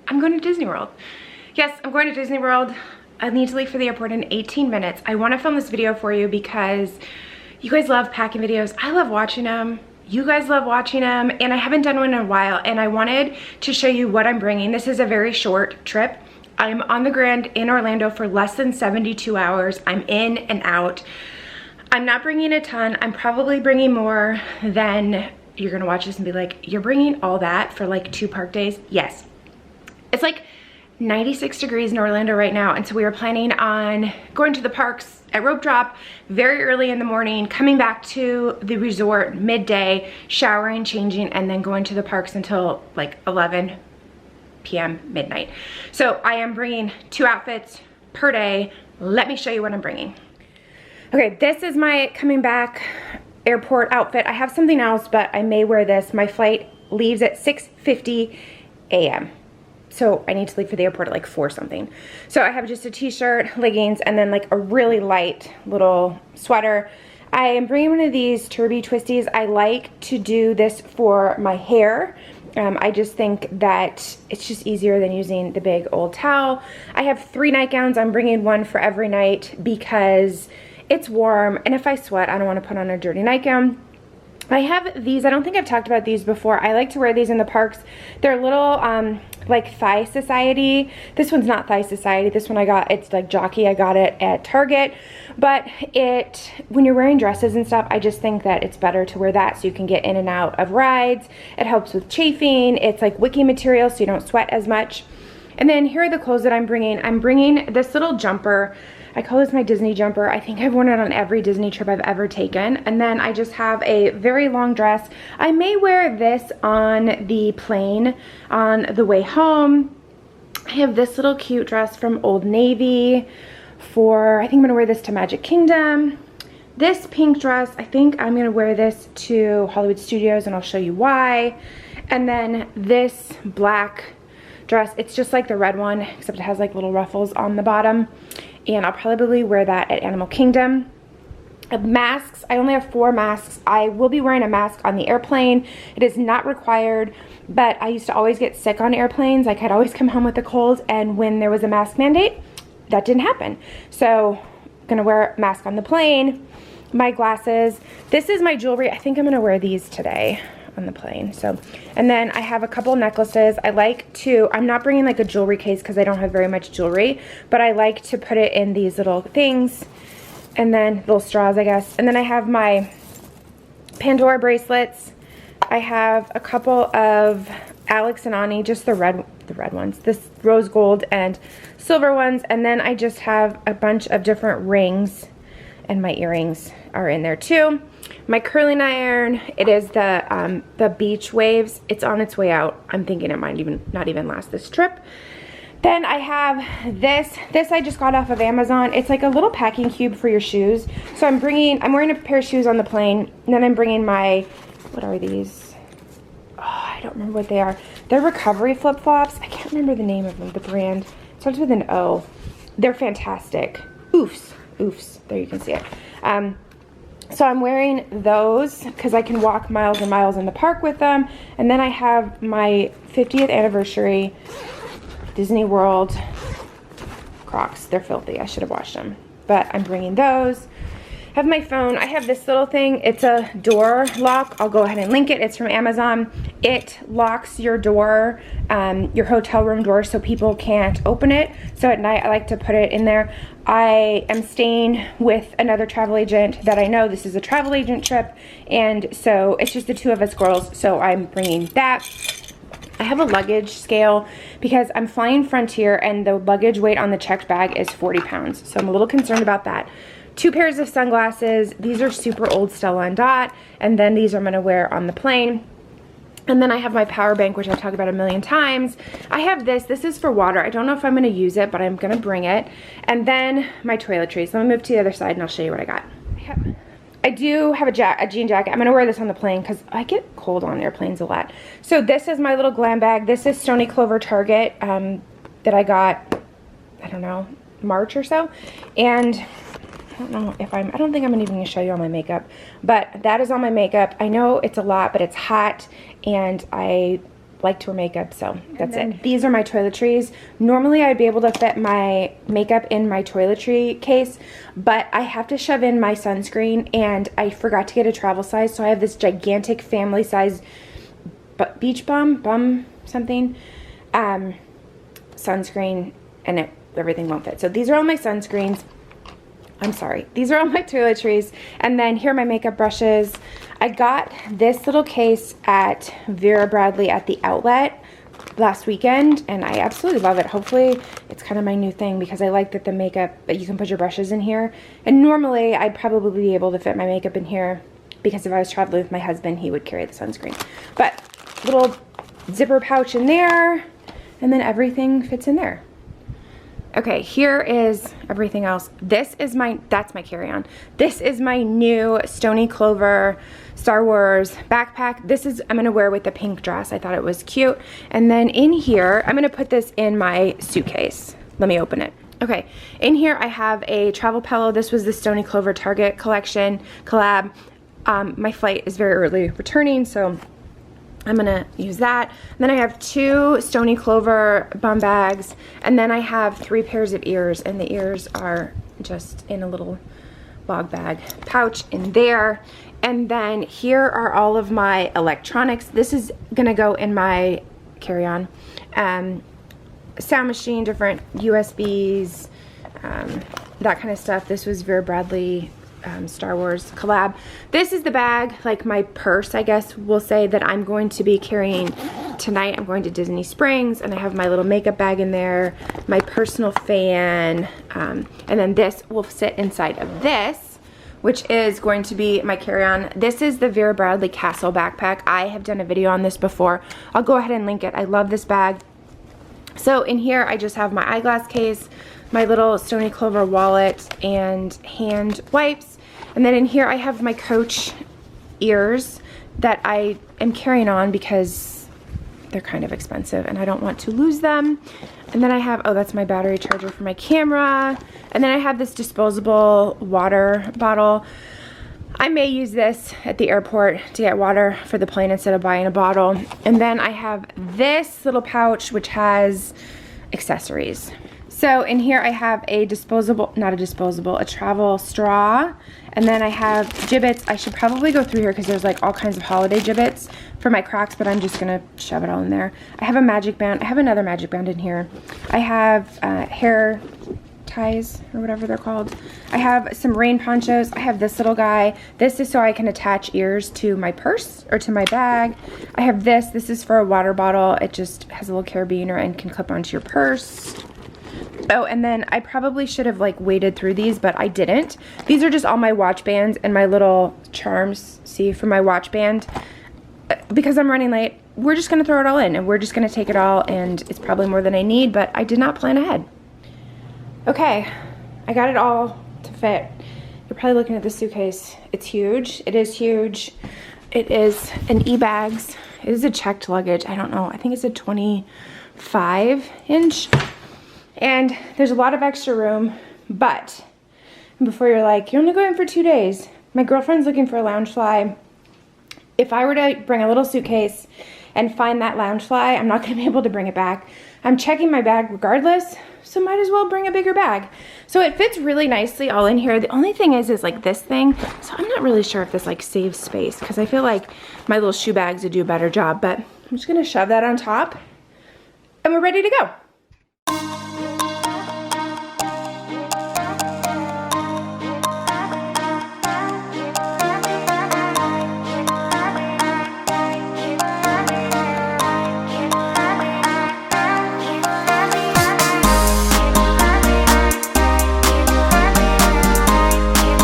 I'm going to Disney World. Yes, I'm going to Disney World. I need to leave for the airport in 18 minutes. I want to film this video for you because you guys love packing videos. I love watching them. You guys love watching them, and I haven't done one in a while, and I wanted to show you what I'm bringing. This is a very short trip. I'm on the Grand in Orlando for less than 72 hours. I'm in and out. I'm not bringing a ton. I'm probably bringing more than you're gonna watch this and be like, you're bringing all that for like 2 park days? Yes. It's like 96 degrees in Orlando right now, and so we were planning on going to the parks at rope drop very early in the morning, coming back to the resort midday, showering, changing, and then going to the parks until like 11 p.m. midnight. So I am bringing 2 outfits per day. Let me show you what I'm bringing. Okay, this is my coming back airport outfit. I have something else, but I may wear this. My flight leaves at 6:50 a.m. So I need to leave for the airport at like 4 something. So I have just a t-shirt, leggings, and then like a really light little sweater. I am bringing one of these Turby Twisties. I like to do this for my hair. I just think that it's just easier than using the big old towel. I have 3 nightgowns. I'm bringing one for every night because it's warm, and if I sweat, I don't want to put on a dirty nightgown. I have these. I don't think I've talked about these before. I like to wear these in the parks. They're little like Thigh Society. This one's not Thigh Society. This one I got, it's like Jockey. I got it at Target. But when you're wearing dresses and stuff, I just think that it's better to wear that so you can get in and out of rides. It helps with chafing. It's like wicky material so you don't sweat as much. And then here are the clothes that I'm bringing. I'm bringing this little jumper. I call this my Disney jumper. I think I've worn it on every Disney trip I've ever taken. And then I just have a very long dress. I may wear this on the plane on the way home. I have this little cute dress from Old Navy I think I'm gonna wear this to Magic Kingdom. This pink dress, I think I'm gonna wear this to Hollywood Studios, and I'll show you why. And then this black dress, it's just like the red one, except it has like little ruffles on the bottom. And I'll probably wear that at Animal Kingdom. Masks, I only have 4 masks. I will be wearing a mask on the airplane. It is not required, but I used to always get sick on airplanes. Like I'd always come home with a cold, and when there was a mask mandate, that didn't happen. So I'm gonna wear a mask on the plane. My glasses. This is my jewelry. I think I'm gonna wear these today on the plane. So, and then I have a couple necklaces. I'm not bringing like a jewelry case because I don't have very much jewelry, but I like to put it in these little things, and then little straws, I guess. And then I have my Pandora bracelets. I have a couple of Alex and Ani, just the red ones, this rose gold and silver ones. And then I just have a bunch of different rings, and my earrings are in there too. My curling iron, it is the Beach Waves. It's on its way out. I'm thinking it might not even last this trip. Then I have this I just got off of Amazon. It's like a little packing cube for your shoes. So I'm wearing a pair of shoes on the plane, and then I'm bringing what are these? Oh, I don't remember what they are. They're recovery flip-flops. I can't remember the name of them, the brand. It starts with an O. They're fantastic. Oofs, there you can see it. So I'm wearing those because I can walk miles and miles in the park with them. And then I have my 50th anniversary Disney World Crocs. They're filthy. I should have washed them. But I'm bringing those. I have my phone. I have this little thing. It's a door lock. I'll go ahead and link it. It's from Amazon. It locks your door, your hotel room door, so people can't open it. So at night I like to put it in there. I am staying with another travel agent that I know. This is a travel agent trip, and so it's just the 2 of us girls, so I'm bringing that. I have a luggage scale because I'm flying Frontier, and the luggage weight on the checked bag is 40 pounds, so I'm a little concerned about that. 2 pairs of sunglasses. These are super old Stella and Dot, and then these I'm gonna wear on the plane. And then I have my power bank, which I've talked about a million times. I have this is for water. I don't know if I'm gonna use it, but I'm gonna bring it. And then my toiletries. So I'm gonna move to the other side and I'll show you what I got. I do have a jean jacket. I'm gonna wear this on the plane because I get cold on airplanes a lot. So this is my little glam bag. This is Stony Clover Target that I got, I don't know, March or so. And I don't think I'm even gonna show you all my makeup, but that is all my makeup. I know it's a lot, but it's hot, and I like to wear makeup, so that's it. These are my toiletries. Normally I'd be able to fit my makeup in my toiletry case, but I have to shove in my sunscreen, and I forgot to get a travel size, so I have this gigantic family size beach bum something sunscreen, and everything won't fit. So these are all my sunscreens. I'm sorry, these are all my toiletries. And then here are my makeup brushes. I got this little case at Vera Bradley at the outlet last weekend, and I absolutely love it. Hopefully it's kind of my new thing, because I like that the makeup, that you can put your brushes in here. And normally I'd probably be able to fit my makeup in here, because if I was traveling with my husband, he would carry the sunscreen. But little zipper pouch in there, and then everything fits in there. Okay, here is everything else. This is that's my carry-on. This is my new Stony Clover Star Wars backpack. This is, I'm gonna wear with the pink dress. I thought it was cute. And then in here, I'm gonna put this in my suitcase. Let me open it. Okay, in here I have a travel pillow. This was the Stony Clover Target collection collab. My flight is very early returning, so I'm gonna use that. And then I have 2 Stony Clover bum bags, and then I have 3 pairs of ears, and the ears are just in a little bog bag pouch in there. And then here are all of my electronics. This is gonna go in my carry-on. Sound machine, different USBs, that kind of stuff. This was Vera Bradley Star Wars collab. This is the bag, like my purse, I guess we'll say, that I'm going to be carrying tonight. I'm going to Disney Springs, and I have my little makeup bag in there, my personal fan, and then this will sit inside of this, which is going to be my carry-on. This is the Vera Bradley Castle backpack. I have done a video on this before. I'll go ahead and link it. I love this bag. So in here I just have my eyeglass case, my little Stony Clover wallet, and hand wipes. And then in here I have my Coach ears that I am carrying on because they're kind of expensive and I don't want to lose them. And then I have, oh, that's my battery charger for my camera. And then I have this disposable water bottle. I may use this at the airport to get water for the plane instead of buying a bottle. And then I have this little pouch which has accessories. So in here I have a disposable, not a disposable, a travel straw. And then I have gibbets. I should probably go through here because there's like all kinds of holiday gibbets for my Crocs, but I'm just gonna shove it all in there. I have a magic band. I have another magic band in here. I have hair ties or whatever they're called. I have some rain ponchos. I have this little guy. This is so I can attach ears to my purse or to my bag. I have this. This is for a water bottle. It just has a little carabiner and can clip onto your purse. Oh, and then I probably should have like waded through these, but I didn't. These are just all my watch bands and my little charms, see, for my watch band. Because I'm running late, we're just gonna throw it all in and we're just gonna take it all, and it's probably more than I need, but I did not plan ahead. Okay, I got it all to fit. You're probably looking at the suitcase. It's huge. It is huge. It is an e-bags. It is a checked luggage. I don't know. I think it's a 25-inch. And there's a lot of extra room, but before you're like, you're only going for 2 days. My girlfriend's looking for a Loungefly. If I were to bring a little suitcase and find that Loungefly, I'm not gonna be able to bring it back. I'm checking my bag regardless, so might as well bring a bigger bag. So it fits really nicely all in here. The only thing is like this thing, so I'm not really sure if this like saves space, because I feel like my little shoe bags would do a better job, but I'm just gonna shove that on top and we're ready to go.